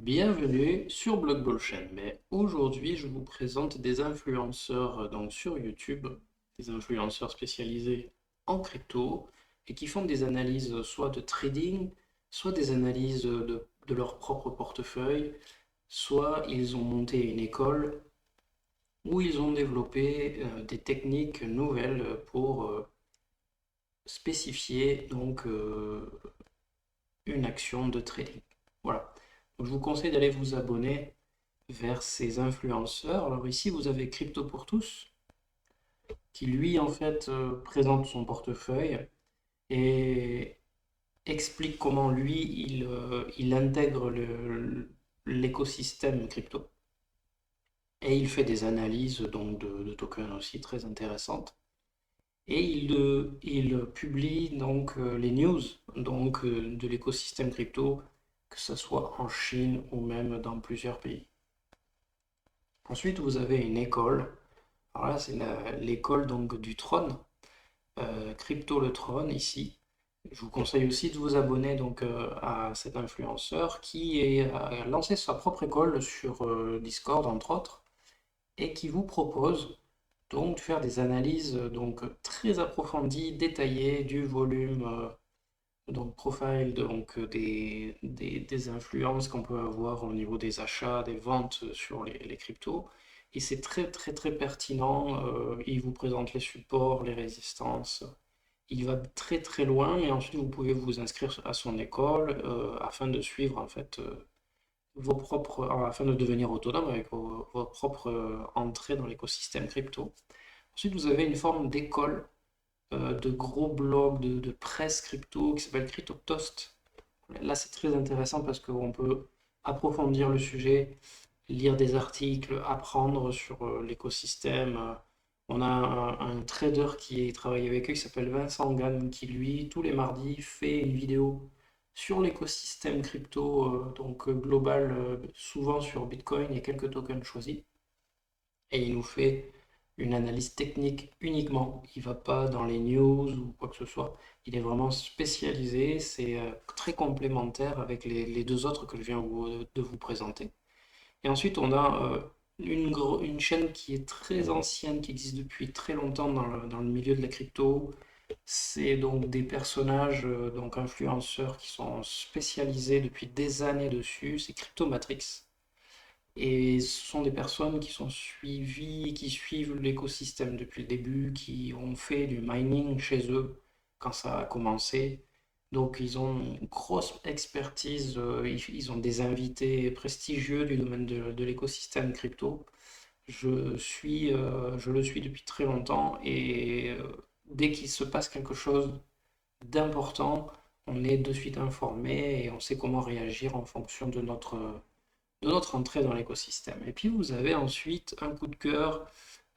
Bienvenue sur Block Chain. Mais aujourd'hui, je vous présente des influenceurs donc sur YouTube, des influenceurs spécialisés en crypto et qui font des analyses soit de trading, soit des analyses de leur propre portefeuille, soit ils ont monté une école où ils ont développé des techniques nouvelles pour spécifier une action de trading. Voilà. Donc, je vous conseille d'aller vous abonner vers ces influenceurs. Alors ici, vous avez Crypto pour tous, qui lui, en fait, présente son portefeuille et explique comment lui, il intègre l'écosystème crypto. Et il fait des analyses de tokens aussi très intéressantes. Et il publie les news de l'écosystème crypto, que ce soit en Chine ou même dans plusieurs pays. Ensuite, vous avez une école. Alors là, c'est l'école du trône, Crypto le trône ici. Je vous conseille aussi de vous abonner à cet influenceur qui a lancé sa propre école sur Discord entre autres et qui vous propose donc de faire des analyses très approfondies, détaillées du volume profile des influences qu'on peut avoir au niveau des achats, des ventes sur les cryptos. Et c'est très très très pertinent. Il vous présente les supports, les résistances. Il va très très loin et ensuite vous pouvez vous inscrire à son école afin de suivre en fait afin de devenir autonome avec vos propres entrées dans l'écosystème crypto. Ensuite vous avez une forme d'école de gros blogs de presse crypto qui s'appelle CryptoToast. Là, c'est très intéressant parce qu'on peut approfondir le sujet, lire des articles, apprendre sur l'écosystème. On a un trader qui travaille avec eux qui s'appelle Vincent Gann qui, lui, tous les mardis, fait une vidéo sur l'écosystème crypto global, souvent sur Bitcoin et quelques tokens choisis. Et il nous fait une analyse technique uniquement. Il ne va pas dans les news ou quoi que ce soit. Il est vraiment spécialisé. C'est très complémentaire avec les deux autres que je viens de vous présenter. Et ensuite, on a une chaîne qui est très ancienne, qui existe depuis très longtemps dans le milieu de la crypto. C'est donc des personnages, influenceurs qui sont spécialisés depuis des années dessus. C'est Cryptomatrix. Et ce sont des personnes qui sont suivies, qui suivent l'écosystème depuis le début, qui ont fait du mining chez eux quand ça a commencé. Donc ils ont une grosse expertise, ils ont des invités prestigieux du domaine de l'écosystème crypto. Je le suis depuis très longtemps et dès qu'il se passe quelque chose d'important, on est de suite informé et on sait comment réagir en fonction de notre entrée dans l'écosystème. Et puis vous avez ensuite un coup de cœur,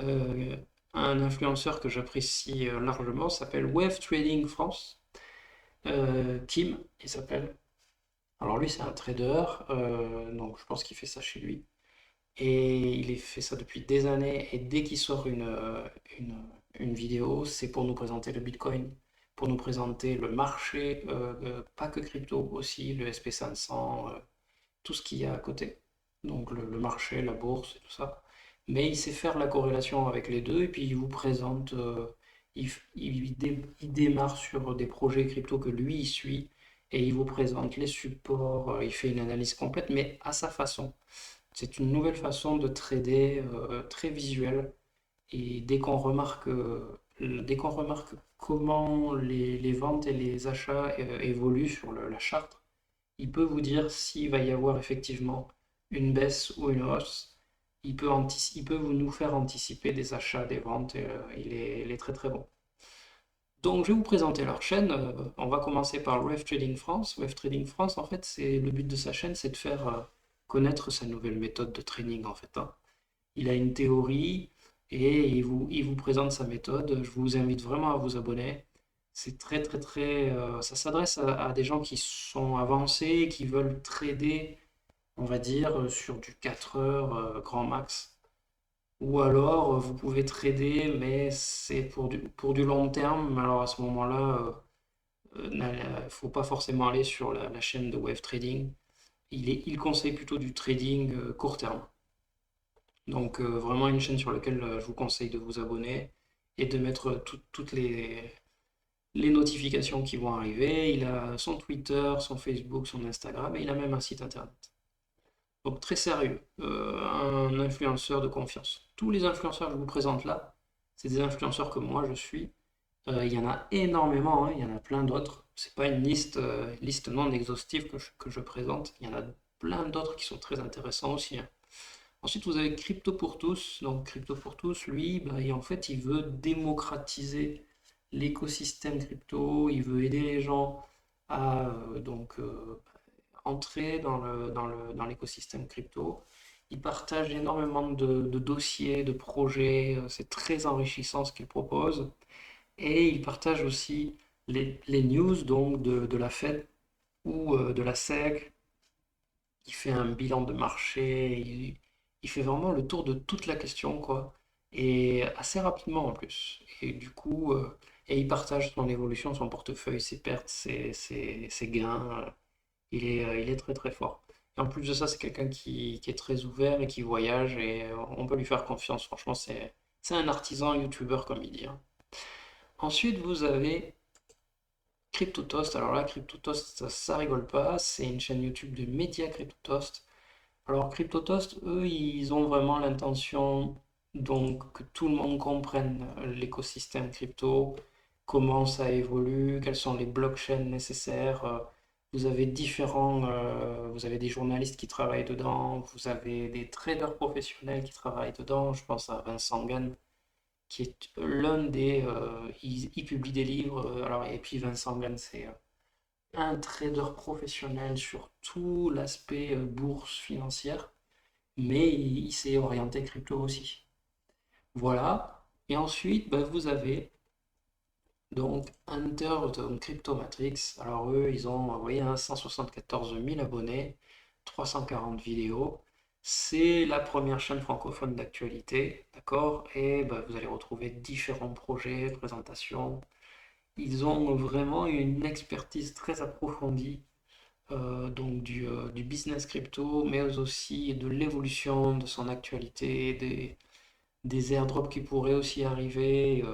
euh, un influenceur que j'apprécie largement, s'appelle Wave Trading France. Tim, il s'appelle. Alors lui, c'est un trader, donc je pense qu'il fait ça chez lui. Et il fait ça depuis des années, et dès qu'il sort une, une vidéo, c'est pour nous présenter le Bitcoin, pour nous présenter le marché, pas que crypto, aussi le SP500, tout ce qu'il y a à côté. Donc le marché, la bourse et tout ça. Mais il sait faire la corrélation avec les deux et puis il vous présente, il démarre sur des projets crypto que lui il suit et il vous présente les supports, il fait une analyse complète mais à sa façon. C'est une nouvelle façon de trader très visuelle et dès qu'on remarque comment les ventes et les achats évoluent sur la charte, il peut vous dire s'il va y avoir effectivement une baisse ou une hausse. Il peut nous faire anticiper des achats, des ventes, et, il est très très bon. Donc je vais vous présenter leur chaîne. On va commencer par Wave Trading France. Wave Trading France, en fait, c'est le but de sa chaîne, c'est de faire connaître sa nouvelle méthode de trading, en fait, hein. Il a une théorie et il vous présente sa méthode. Je vous invite vraiment à vous abonner. C'est très très très. Ça s'adresse à des gens qui sont avancés, qui veulent trader, on va dire, sur du 4 heures grand max. Ou alors vous pouvez trader, mais c'est pour du long terme. Alors à ce moment-là, il ne faut pas forcément aller sur la chaîne de Wave Trading. Il conseille plutôt du trading court terme. Donc vraiment une chaîne sur laquelle je vous conseille de vous abonner et de mettre toutes les notifications qui vont arriver. Il a son Twitter, son Facebook, son Instagram et il a même un site internet. Donc très sérieux, un influenceur de confiance. Tous les influenceurs que je vous présente là, c'est des influenceurs que moi je suis. Il y en a énormément, hein, il y en a plein d'autres. C'est pas une liste non exhaustive que je présente. Il y en a plein d'autres qui sont très intéressants aussi, hein. Ensuite, vous avez Crypto pour tous. Donc, Crypto pour tous, lui, bah, en fait, il veut démocratiser l'écosystème crypto. Il veut aider les gens à entrer dans l'écosystème crypto. Il partage énormément de dossiers, de projets. C'est très enrichissant ce qu'il propose. Et il partage aussi les news donc de la Fed ou de la SEC. Il fait un bilan de marché, il fait vraiment le tour de toute la question, quoi. Et assez rapidement en plus. Et du coup, et il partage son évolution, son portefeuille, ses pertes, ses gains. Il est très très fort. Et en plus de ça, c'est quelqu'un qui est très ouvert et qui voyage et on peut lui faire confiance. Franchement, c'est un artisan youtubeur comme il dit, hein. Ensuite, vous avez CryptoToast. Alors là, CryptoToast, ça rigole pas. C'est une chaîne YouTube de médias CryptoToast. Alors, CryptoToast, eux, ils ont vraiment l'intention donc que tout le monde comprenne l'écosystème crypto, comment ça évolue, quelles sont les blockchains nécessaires. Vous avez des journalistes qui travaillent dedans, vous avez des traders professionnels qui travaillent dedans. Je pense à Vincent Gann, qui est l'un des, il publie des livres. Alors, et puis Vincent Gann, c'est un trader professionnel sur tout l'aspect bourse financière mais il s'est orienté crypto aussi. Voilà. Et ensuite, bah, vous avez donc Hunter de Crypto Matrix. Alors eux, ils ont, vous voyez, 174 000 abonnés, 340 vidéos. C'est la première chaîne francophone d'actualité, d'accord? Et bah, vous allez retrouver différents projets, présentations. Ils ont vraiment une expertise très approfondie donc du business crypto, mais aussi de l'évolution de son actualité, des airdrops qui pourraient aussi arriver.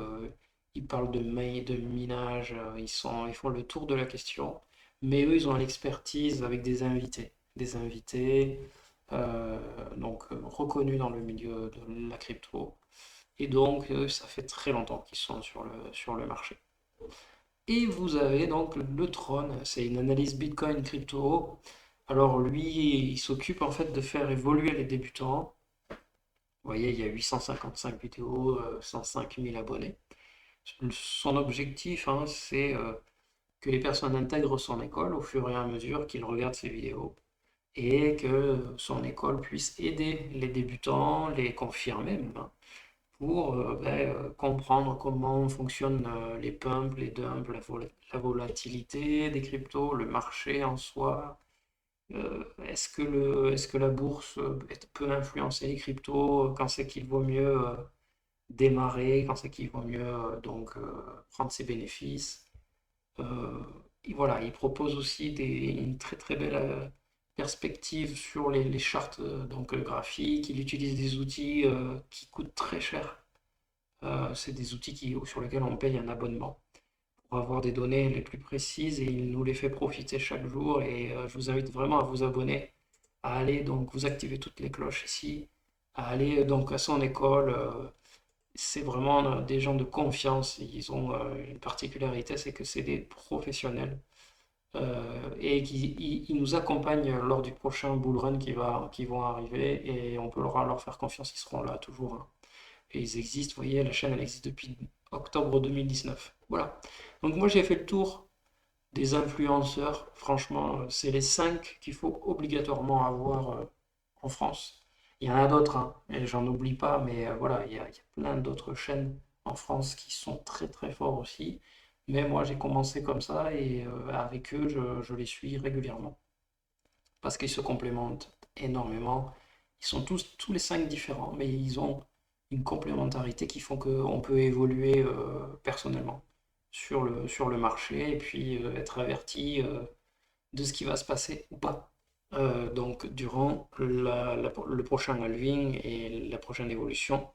Ils parlent de minage, ils font le tour de la question, mais eux, ils ont l'expertise avec des invités reconnus dans le milieu de la crypto. Et donc, ça fait très longtemps qu'ils sont sur le marché. Et vous avez donc le Tron, c'est une analyse Bitcoin crypto. Alors lui, il s'occupe en fait de faire évoluer les débutants. Vous voyez, il y a 855 vidéos, 105 000 abonnés. Son objectif, hein, c'est que les personnes intègrent son école au fur et à mesure qu'ils regardent ses vidéos et que son école puisse aider les débutants, les confirmer même, hein, pour comprendre comment fonctionnent les pumps, les dumps, la volatilité des cryptos, le marché en soi. Est-ce que la bourse peut influencer les cryptos? Quand c'est qu'il vaut mieux démarrer? Quand c'est qu'il vaut mieux prendre ses bénéfices? Euh, et voilà, il propose aussi une très très belle perspective sur les chartes graphiques. Il utilise des outils qui coûtent très cher. C'est des outils sur lesquels on paye un abonnement pour avoir des données les plus précises et il nous les fait profiter chaque jour. Et je vous invite vraiment à vous abonner, à aller donc vous activer toutes les cloches ici, à aller donc à son école. C'est vraiment des gens de confiance. Ils ont une particularité, c'est que c'est des professionnels et ils nous accompagnent lors du prochain bull run qui vont arriver et on peut leur faire confiance. Ils seront là toujours, hein. Et ils existent, vous voyez, la chaîne elle existe depuis octobre 2019. Voilà. Donc moi j'ai fait le tour des influenceurs. Franchement, c'est les 5 qu'il faut obligatoirement avoir en France. Il y en a d'autres, hein, et j'en oublie pas, mais voilà, il y a plein d'autres chaînes en France qui sont très très forts aussi. Mais moi j'ai commencé comme ça et avec eux je les suis régulièrement parce qu'ils se complémentent énormément. Ils sont tous les 5 différents, mais ils ont une complémentarité qui font qu'on peut évoluer personnellement sur le marché et puis être averti de ce qui va se passer ou pas donc durant le prochain halving et la prochaine évolution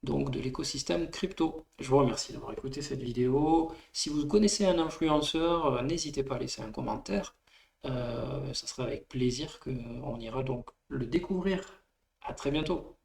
donc de l'écosystème crypto. Je vous remercie d'avoir écouté cette vidéo. Si vous connaissez un influenceur, n'hésitez pas à laisser un commentaire. Ça sera avec plaisir qu'on ira donc le découvrir. À très bientôt.